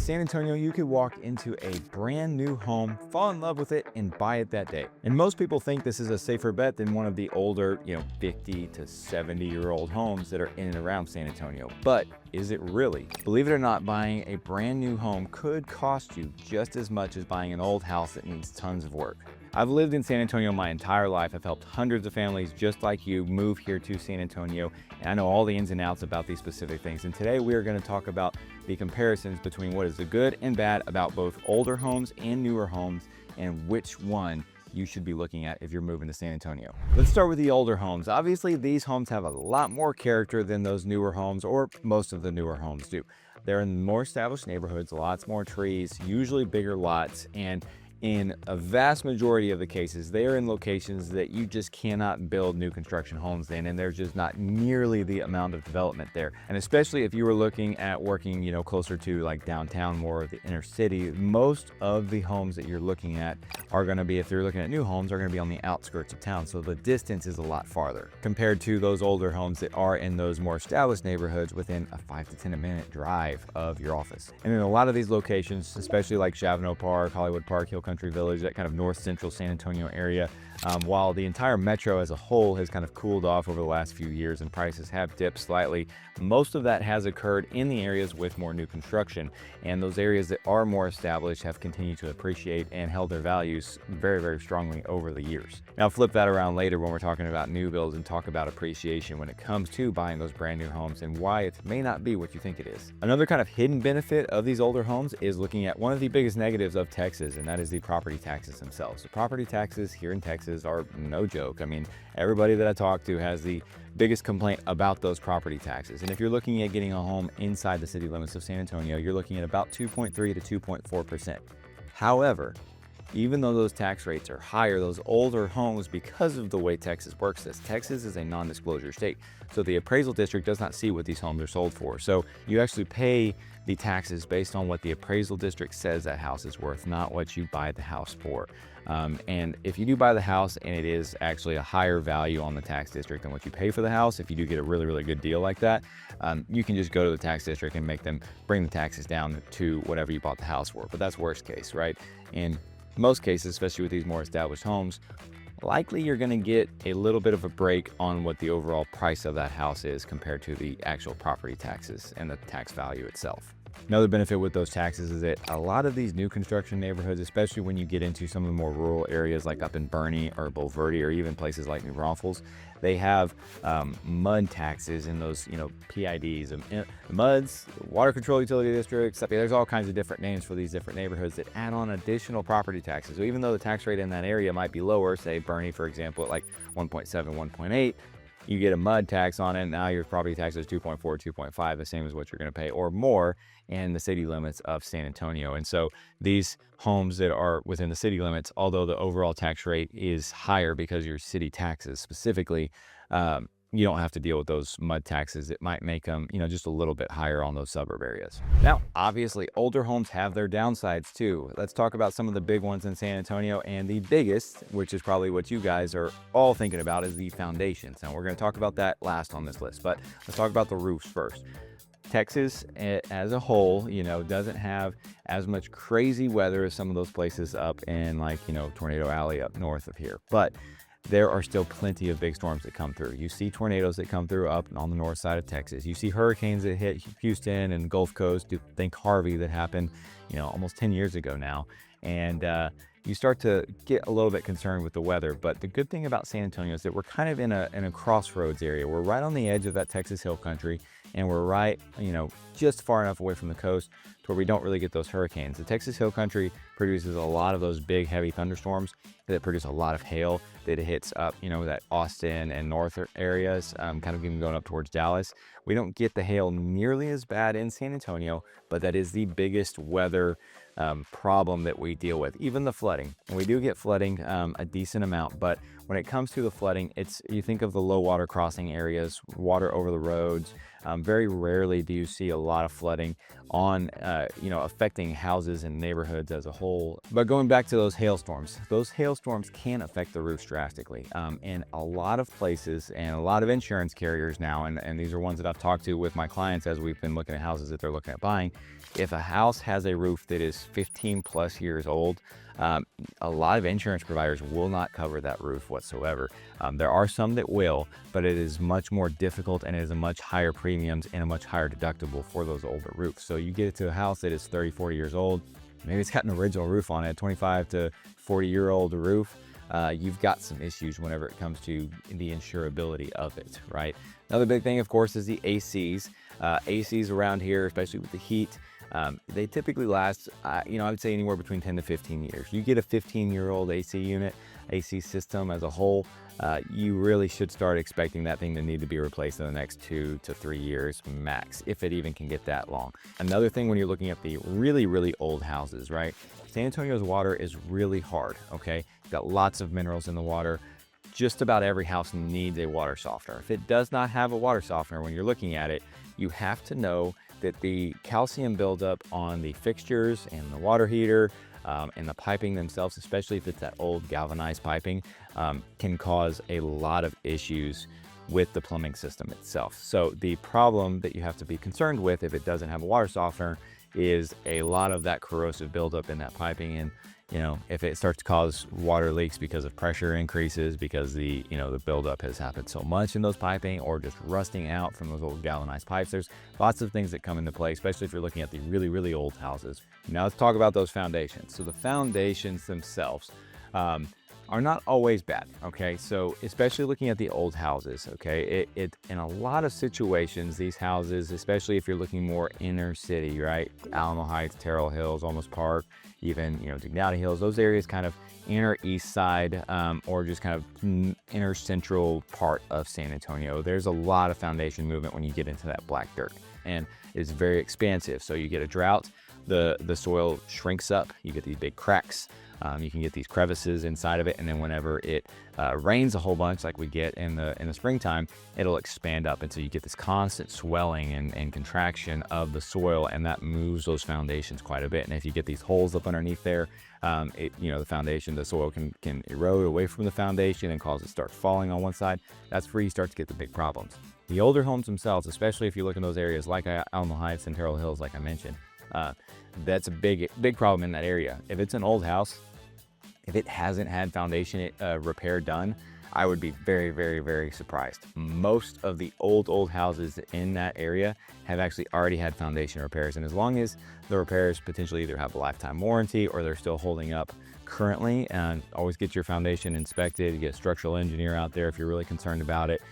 San Antonio, you could walk into a brand new home, fall in love with it, and buy it that day. And most people think this is a safer bet than one of the older, 50 to 70-year-old homes that are in and around San Antonio. But is it really? Believe it or not, buying a brand new home could cost you just as much as buying an old house that needs tons of work. I've lived in San Antonio my entire life. I've helped hundreds of families just like you move here to San Antonio, and I know all the ins and outs about these specific things. And today we are going to talk about the comparisons between what is the good and bad about both older homes and newer homes, and which one you should be looking at if you're moving to San Antonio. Let's start with the older homes. Obviously, these homes have a lot more character than those newer homes, or most of the newer homes do. They're in more established neighborhoods, lots more trees, usually bigger lots, and in a vast majority of the cases, they are in locations that you just cannot build new construction homes in, and there's just not nearly the amount of development there. And especially if you were looking at working, closer to like downtown, more of the inner city, most of the homes that you're looking at are going to be, if you're looking at new homes, are going to be on the outskirts of town. So the distance is a lot farther compared to those older homes that are in those more established neighborhoods within a 5 to 10 minute drive of your office. And in a lot of these locations, especially like Chavano Park, Hollywood Park, Hill Country Village, that kind of north central San Antonio area, while the entire metro as a whole has kind of cooled off over the last few years and prices have dipped slightly, most of that has occurred in the areas with more new construction, and those areas that are more established have continued to appreciate and held their values very, very strongly over the years. Now flip that around later when we're talking about new builds and talk about appreciation when it comes to buying those brand new homes and why it may not be what you think it is. Another kind of hidden benefit of these older homes is looking at one of the biggest negatives of Texas, and that is the property taxes themselves. The property taxes here in Texas are no joke. I mean, everybody that I talk to has the biggest complaint about those property taxes. And if you're looking at getting a home inside the city limits of San Antonio, you're looking at about 2.3 to 2.4%. However, even though those tax rates are higher, those older homes, because of the way Texas works this, Texas is a non-disclosure state. So the appraisal district does not see what these homes are sold for. So you actually pay the taxes based on what the appraisal district says that house is worth, not what you buy the house for. And if you do buy the house and it is actually a higher value on the tax district than what you pay for the house, if you do get a really, really good deal like that, you can just go to the tax district and make them bring the taxes down to whatever you bought the house for. But that's worst case, right? In most cases, especially with these more established homes, likely you're going to get a little bit of a break on what the overall price of that house is compared to the actual property taxes and the tax value itself. Another benefit with those taxes is that a lot of these new construction neighborhoods, especially when you get into some of the more rural areas like up in Bernie or Bulverde or even places like New Braunfels, they have mud taxes in those, PIDs, MUDs, water control utility districts. There's all kinds of different names for these different neighborhoods that add on additional property taxes. So even though the tax rate in that area might be lower, say Bernie, for example, at like 1.7, 1.8, you get a mud tax on it, and now your property tax is 2.4, 2.5, the same as what you're going to pay or more in the city limits of San Antonio. And so these homes that are within the city limits, although the overall tax rate is higher because your city taxes specifically, you don't have to deal with those mud taxes. It might make them, just a little bit higher on those suburb areas. Now, obviously, older homes have their downsides too. Let's talk about some of the big ones in San Antonio, and the biggest, which is probably what you guys are all thinking about, is the foundations. Now, we're going to talk about that last on this list, but let's talk about the roofs first. Texas as a whole, doesn't have as much crazy weather as some of those places up in Tornado Alley up north of here. But there are still plenty of big storms that come through. You see tornadoes that come through up on the north side of Texas. You see hurricanes that hit Houston and Gulf Coast. Think Harvey that happened, almost 10 years ago now. And you start to get a little bit concerned with the weather. But the good thing about San Antonio is that we're kind of in a crossroads area. We're right on the edge of that Texas Hill Country, and we're right, just far enough away from the coast to where we don't really get those hurricanes. The Texas Hill Country produces a lot of those big, heavy thunderstorms that produce a lot of hail that hits up, that Austin and north areas, kind of even going up towards Dallas. We don't get the hail nearly as bad in San Antonio, but that is the biggest weather problem that we deal with. Even the flooding, and we do get flooding a decent amount, but when it comes to the flooding, you think of the low water crossing areas, water over the roads. Very rarely do you see a lot of flooding on, affecting houses and neighborhoods as a whole. But going back to those hailstorms can affect the roofs drastically. In a lot of places and a lot of insurance carriers now, and these are ones that I've talked to with my clients as we've been looking at houses that they're looking at buying. If a house has a roof that is 15 plus years old, a lot of insurance providers will not cover that roof whatsoever. There are some that will, but it is much more difficult and it is a much higher premiums and a much higher deductible for those older roofs. So you get it to a house that is 30, 40 years old, maybe it's got an original roof on it, 25 to 40-year-old roof. You've got some issues whenever it comes to the insurability of it, right? Another big thing, of course, is the ACs. ACs around here, especially with the heat, they typically last, I would say anywhere between 10 to 15 years. You get a 15-year-old AC unit, AC system as a whole, you really should start expecting that thing to need to be replaced in the next 2 to 3 years max, if it even can get that long. Another thing when you're looking at the really, really old houses, right? San Antonio's water is really hard, okay? You've got lots of minerals in the water. Just about every house needs a water softener. If it does not have a water softener when you're looking at it, you have to know that the calcium buildup on the fixtures and the water heater and the piping themselves, especially if it's that old galvanized piping, can cause a lot of issues with the plumbing system itself. So the problem that you have to be concerned with if it doesn't have a water softener is a lot of that corrosive buildup in that piping. And if it starts to cause water leaks because of pressure increases, because the buildup has happened so much in those piping, or just rusting out from those old galvanized pipes, there's lots of things that come into play, especially if you're looking at the really, really old houses. Now let's talk about those foundations. So the foundations themselves are not always bad, okay? So especially looking at the old houses, okay? It in a lot of situations, these houses, especially if you're looking more inner city, right? Alamo Heights, Terrell Hills, Almost Park, even, Dignity Hills, those areas kind of inner east side, or just kind of inner central part of San Antonio. There's a lot of foundation movement when you get into that black dirt, and it's very expansive. So you get a drought, the soil shrinks up, you get these big cracks. You can get these crevices inside of it, and then whenever it rains a whole bunch, like we get in the springtime, it'll expand up, and so you get this constant swelling and contraction of the soil, and that moves those foundations quite a bit. And if you get these holes up underneath there, the foundation, the soil can erode away from the foundation and cause it to start falling on one side. That's where you start to get the big problems. The older homes themselves, especially if you look in those areas like Alamo Heights and Terrell Hills, like I mentioned, that's a big problem in that area. If it's an old house, if it hasn't had foundation repair done, I would be very, very, very surprised. Most of the old houses in that area have actually already had foundation repairs. And as long as the repairs potentially either have a lifetime warranty or they're still holding up currently, and always get your foundation inspected, you get a structural engineer out there if you're really concerned about it.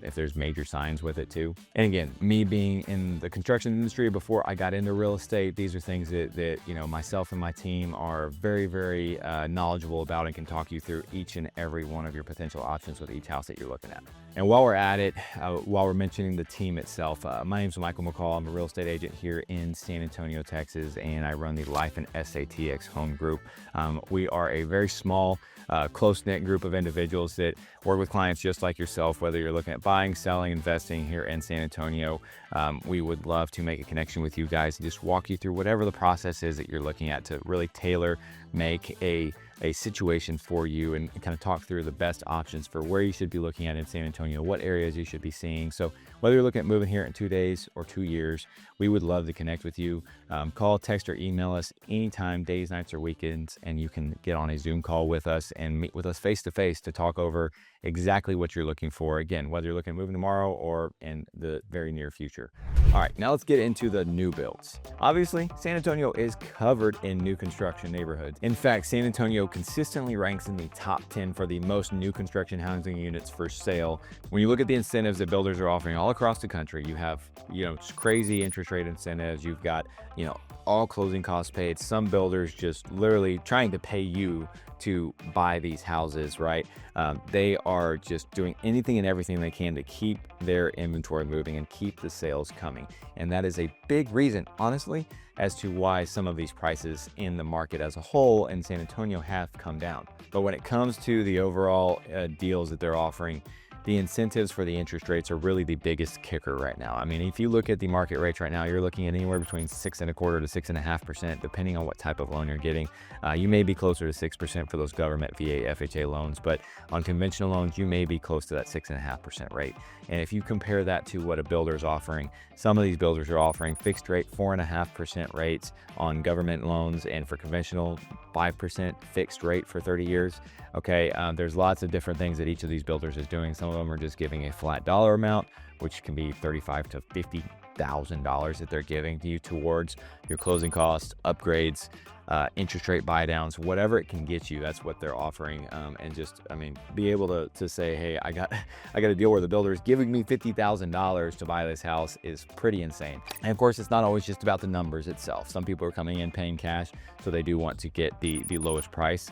If there's major signs with it too. And again, me being in the construction industry before I got into real estate, these are things that myself and my team are very, very knowledgeable about and can talk you through each and every one of your potential options with each house that you're looking at. And while we're at it, while we're mentioning the team itself, my name's Michael McCall. I'm a real estate agent here in San Antonio, Texas, and I run the Life and SATX Home Group. We are a very small, close-knit group of individuals that work with clients just like yourself, whether you're looking at buying, selling, investing here in San Antonio. We would love to make a connection with you guys and just walk you through whatever the process is that you're looking at to really tailor make a situation for you and kind of talk through the best options for where you should be looking at in San Antonio, what areas you should be seeing. So whether you're looking at moving here in 2 days or 2 years, we would love to connect with you. Call, text, or email us anytime, days, nights, or weekends, and you can get on a Zoom call with us and meet with us face-to-face to talk over exactly what you're looking for. Again, whether you're looking at moving tomorrow or in the very near future. All right, now let's get into the new builds. Obviously, San Antonio is covered in new construction neighborhoods. In fact, San Antonio consistently ranks in the top 10 for the most new construction housing units for sale. When you look at the incentives that builders are offering all across the country, you have, just crazy interest rate incentives. You've got, all closing costs paid. Some builders just literally trying to pay you to buy these houses, right? They are just doing anything and everything they can to keep their inventory moving and keep the sales coming. And that is a big reason, honestly, as to why some of these prices in the market as a whole in San Antonio have come down. But when it comes to the overall deals that they're offering, the incentives for the interest rates are really the biggest kicker right now. I mean, if you look at the market rates right now, you're looking at anywhere between 6.25% to 6.5%, depending on what type of loan you're getting. You may be closer to 6% for those government VA, FHA loans, but on conventional loans, you may be close to that 6.5% rate. And if you compare that to what a builder is offering, some of these builders are offering fixed rate 4.5% rates on government loans, and for conventional 5% fixed rate for 30 years. Okay, there's lots of different things that each of these builders is doing. Some of them are just giving a flat dollar amount, which can be $35,000 to $50,000 that they're giving to you towards your closing costs, upgrades, interest rate buy downs, whatever it can get you. That's what they're offering. And just, I mean, be able to say, hey, I got a deal where the builder is giving me $50,000 to buy this house is pretty insane. And of course, it's not always just about the numbers itself. Some people are coming in paying cash, so they do want to get the lowest price.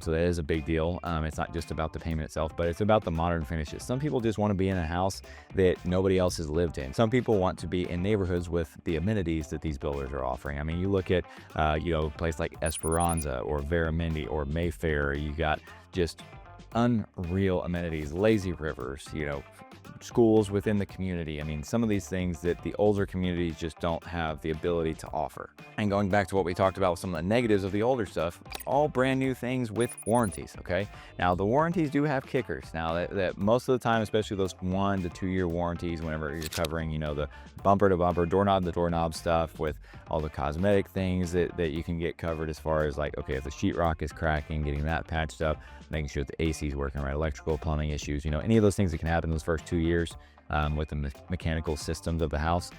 So that is a big deal. It's not just about the payment itself, but it's about the modern finishes. Some people just want to be in a house that nobody else has lived in. Some people want to be in neighborhoods with the amenities that these builders are offering. I mean, you look at, a place like Esperanza or Veramendi or Mayfair, you got just unreal amenities, lazy rivers, schools within the community. I mean, some of these things that the older communities just don't have the ability to offer. And going back to what we talked about with some of the negatives of the older stuff, all brand new things with warranties, okay? Now, the warranties do have kickers. Now, that most of the time, especially those 1 to 2 year warranties, whenever you're covering, the bumper to bumper, doorknob to doorknob stuff with all the cosmetic things that you can get covered, as far as like, okay, if the sheetrock is cracking, getting that patched up, making sure that the AC is working right, electrical, plumbing issues, any of those things that can happen in those first 2 years with the mechanical systems of the house,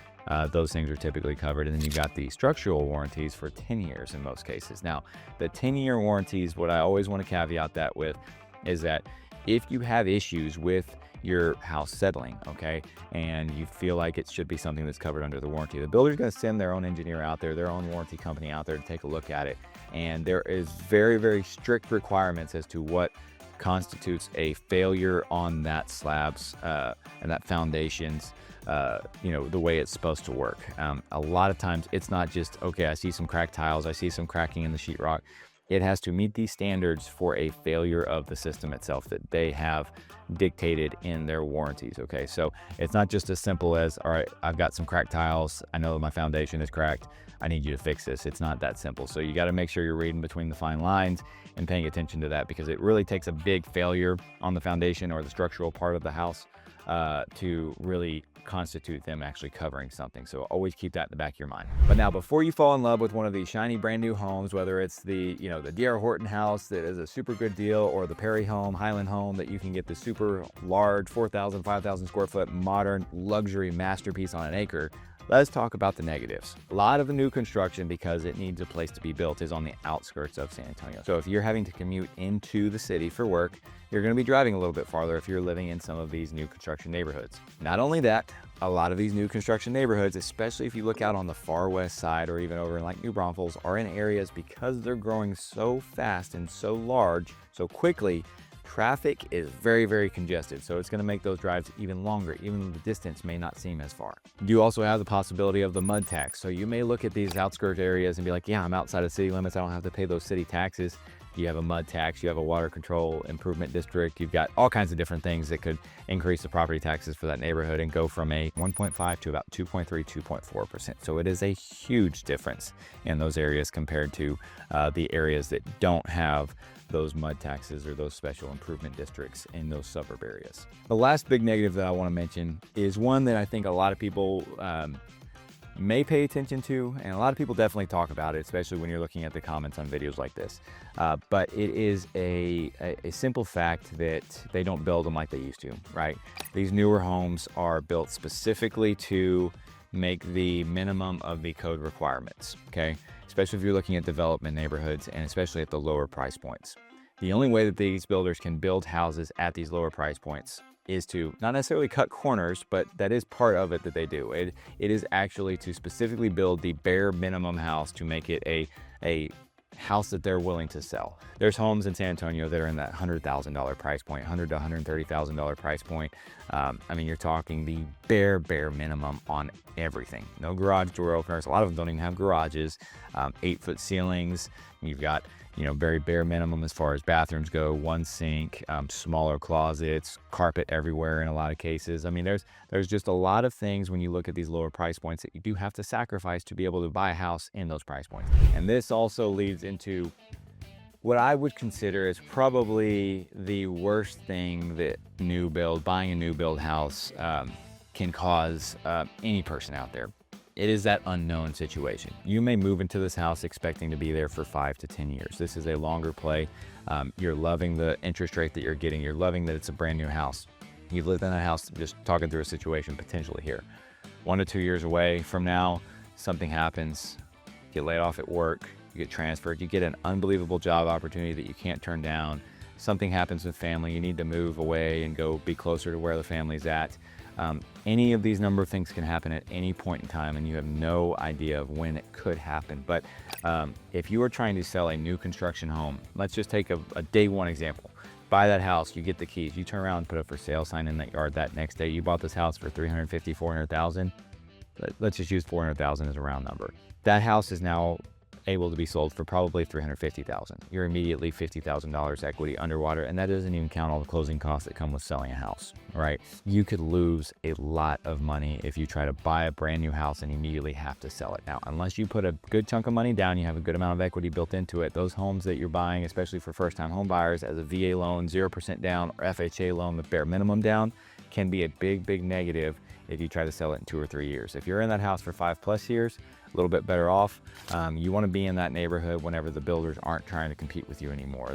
those things are typically covered. And then you've got the structural warranties for 10 years in most cases. Now, the 10-year warranties, what I always want to caveat that with is that if you have issues with your house settling, okay, and you feel like it should be something that's covered under the warranty, the builder's going to send their own engineer out there, their own warranty company out there to take a look at it. And there is very, very strict requirements as to what constitutes a failure on that slabs and that foundations, the way it's supposed to work. A lot of times it's not just, okay, I see some cracked tiles, I see some cracking in the sheetrock. It has to meet these standards for a failure of the system itself that they have dictated in their warranties, okay? So it's not just as simple as, all right, I've got some cracked tiles, I know my foundation is cracked, I need you to fix this. It's not that simple. So you got to make sure you're reading between the fine lines and paying attention to that, because it really takes a big failure on the foundation or the structural part of the house to really constitute them actually covering something. So always keep that in the back of your mind. But now, before you fall in love with one of these shiny brand new homes, whether it's the D.R. Horton house that is a super good deal, or the Perry home, Highland home that you can get the super large 4,000, 5,000 square foot modern luxury masterpiece on an acre, let's talk about the negatives. A lot of the new construction, because it needs a place to be built, is on the outskirts of San Antonio. So if you're having to commute into the city for work, you're going to be driving a little bit farther if you're living in some of these new construction neighborhoods. Not only that, a lot of these new construction neighborhoods, especially if you look out on the far west side or even over in like New Braunfels, are in areas, because they're growing so fast and so large, so quickly, traffic is very, very congested. So it's going to make those drives even longer, even though the distance may not seem as far. You also have the possibility of the mud tax. So you may look at these outskirt areas and be like, yeah, I'm outside of city limits, I don't have to pay those city taxes. You have a mud tax, you have a water control improvement district, you've got all kinds of different things that could increase the property taxes for that neighborhood and go from a 1.5 to about 2.3, 2.4%. So it is a huge difference in those areas compared to the areas that don't have those mud taxes or those special improvement districts in those suburb areas. The last big negative that I want to mention is one that I think a lot of people may pay attention to, and a lot of people definitely talk about it, especially when you're looking at the comments on videos like this. But it is a simple fact that they don't build them like they used to, right? These newer homes are built specifically to make the minimum of the code requirements, okay? Especially if you're looking at development neighborhoods and especially at the lower price points. The only way that these builders can build houses at these lower price points is to not necessarily cut corners, but that is part of it that they do. It is actually to specifically build the bare minimum house to make it a house that they're willing to sell. There's homes in San Antonio that are in that $100,000 price point, $100,000 to $130,000 price point. I mean, you're talking the bare minimum on everything. No garage door openers. A lot of them don't even have garages. 8-foot ceilings. You've got, you know, very bare minimum as far as bathrooms go, one sink, smaller closets, carpet everywhere in a lot of cases. I mean, there's just a lot of things when you look at these lower price points that you do have to sacrifice to be able to buy a house in those price points. And this also leads into what I would consider is probably the worst thing that buying a new build house can cause any person out there. It is that unknown situation. You may move into this house expecting to be there for 5 to 10 years. This is a longer play. You're loving the interest rate that you're getting. You're loving that it's a brand new house. You've lived in a house, just talking through a situation potentially here. 1 to 2 years away from now, something happens, you get laid off at work, you get transferred, you get an unbelievable job opportunity that you can't turn down. Something happens with family, you need to move away and go be closer to where the family's at. Any of these number of things can happen at any point in time, and you have no idea of when it could happen. But if you are trying to sell a new construction home, let's just take a day one example. Buy that house, you get the keys, you turn around and put a for sale sign in that yard that next day. You bought this house for $350,000, $400,000. Let's just use $400,000 as a round number. That house is now able to be sold for probably $350,000. You're immediately $50,000 equity underwater, and that doesn't even count all the closing costs that come with selling a house, right? You could lose a lot of money if you try to buy a brand new house and immediately have to sell it. Now, unless you put a good chunk of money down, you have a good amount of equity built into it, those homes that you're buying, especially for first-time home buyers, as a VA loan, 0% down, or FHA loan with bare minimum down, can be a big negative if you try to sell it in 2 or 3 years. If you're in that house for 5+ years, a little bit better off. You want to be in that neighborhood whenever the builders aren't trying to compete with you anymore.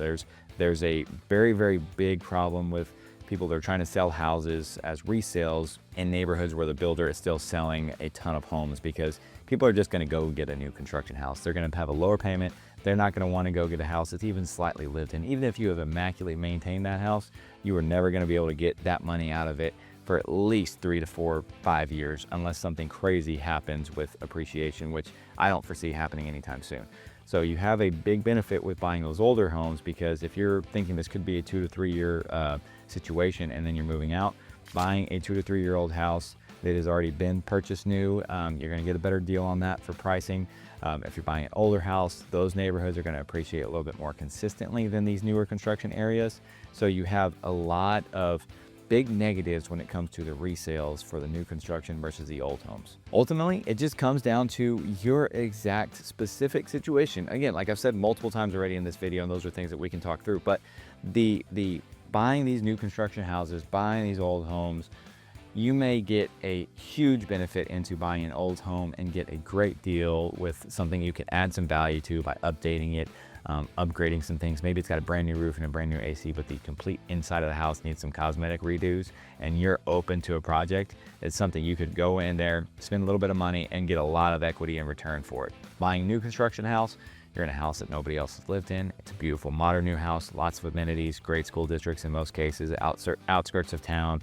There's a very big problem with people that are trying to sell houses as resales in neighborhoods where the builder is still selling a ton of homes, because people are just going to go get a new construction house. They're going to have a lower payment. They're not going to want to go get a house that's even slightly lived in. Even if you have immaculately maintained that house, you are never going to be able to get that money out of it for at least 3 to 4, 5 years, unless something crazy happens with appreciation, which I don't foresee happening anytime soon. So you have a big benefit with buying those older homes, because if you're thinking this could be a 2 to 3 year situation and then you're moving out, buying a 2 to 3 year old house that has already been purchased new, you're going to get a better deal on that for pricing. If you're buying an older house, those neighborhoods are going to appreciate a little bit more consistently than these newer construction areas. So you have a lot of big negatives when it comes to the resales for the new construction versus the old homes. Ultimately, it just comes down to your exact specific situation. Again, like I've said multiple times already in this video, and those are things that we can talk through, but the buying these new construction houses, buying these old homes, you may get a huge benefit into buying an old home and get a great deal with something you can add some value to by updating it, upgrading some things. Maybe it's got a brand new roof and a brand new AC, but the complete inside of the house needs some cosmetic redos, and you're open to a project. It's something you could go in there, spend a little bit of money, and get a lot of equity in return for it. Buying a new construction house, you're in a house that nobody else has lived in. It's a beautiful modern new house, lots of amenities, great school districts in most cases, outskirts of town,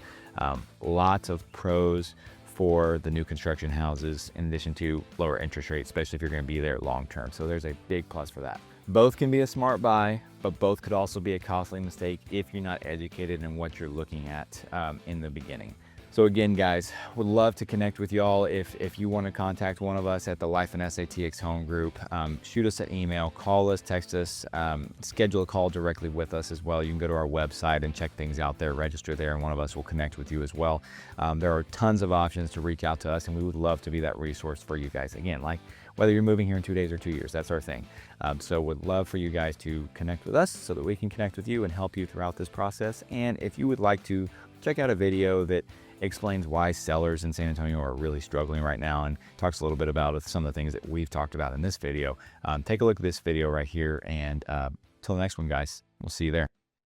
lots of pros for the new construction houses, in addition to lower interest rates, especially if you're going to be there long term. So there's a big plus for that. Both can be a smart buy, but both could also be a costly mistake if you're not educated in what you're looking at in the beginning. So again, guys, would love to connect with y'all. If you want to contact one of us at the Life and SATX Home Group, shoot us an email, call us, text us, schedule a call directly with us as well. You can go to our website and check things out there, register there, and one of us will connect with you as well. There are tons of options to reach out to us, and we would love to be that resource for you guys. Again, like whether you're moving here in 2 days or 2 years, that's our thing. So would love for you guys to connect with us so that we can connect with you and help you throughout this process. And if you would like to check out a video that explains why sellers in San Antonio are really struggling right now and talks a little bit about some of the things that we've talked about in this video, take a look at this video right here. And till the next one, guys, we'll see you there.